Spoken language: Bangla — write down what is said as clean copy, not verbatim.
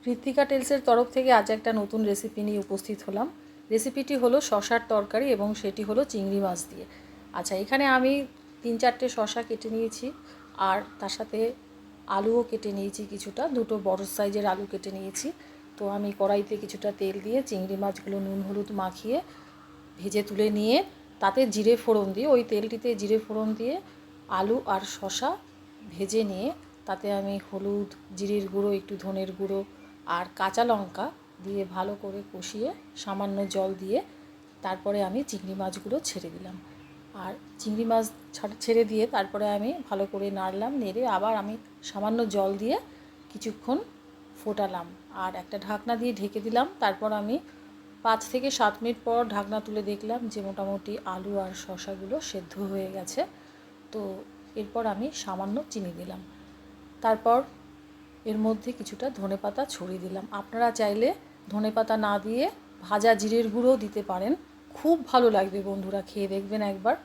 কৃত্তিকা টেলসের তরফ থেকে আজ একটা নতুন রেসিপি নিয়ে উপস্থিত হলাম। রেসিপিটি হলো শশার তরকারি এবং সেটি হলো চিংড়ি মাছ দিয়ে। আচ্ছা, এখানে আমি 3-4টে শশা কেটে নিয়েছি, আর তার সাথে আলুও কেটে নিয়েছি কিছুটা, 2টো বড় সাইজের আলু কেটে নিয়েছি। তো আমি কড়াইতে কিছুটা তেল দিয়ে চিংড়ি মাছগুলো নুন হলুদ মাখিয়ে ভেজে তুলে নিয়ে তাতে জিরে ফোড়ন দিয়ে, ওই তেলটিতে জিরে ফোড়ন দিয়ে আলু আর শশা ভেজে নিয়ে তাতে আমি হলুদ, জিরের গুঁড়ো, একটু ধনের গুঁড়ো আর কাঁচা লঙ্কা দিয়ে ভালো করে কষিয়ে সামান্য জল দিয়ে তারপরে আমি চিংড়ি মাছগুলো ছেড়ে দিলাম। আর চিংড়ি মাছ ছেড়ে দিয়ে তারপরে আমি ভালো করে নাড়লাম, নেড়ে আবার আমি সামান্য জল দিয়ে কিছুক্ষণ ফোটালাম আর একটা ঢাকনা দিয়ে ঢেকে দিলাম। তারপর আমি 5 থেকে 7 মিনিট পর ঢাকনা তুলে দেখলাম যে মোটামুটি আলু আর শশাগুলো সেদ্ধ হয়ে গেছে। তো এরপর আমি সামান্য চিনি দিলাম, তারপর এর মধ্যে কিছুটা ধনেপাতা ছড়িয়ে দিলাম। আপনারা চাইলে ধনেপাতা না দিয়ে ভাজা জিরের গুঁড়ো দিতে পারেন, খুব ভালো লাগবে বন্ধুরা, খেয়ে দেখবেন একবার।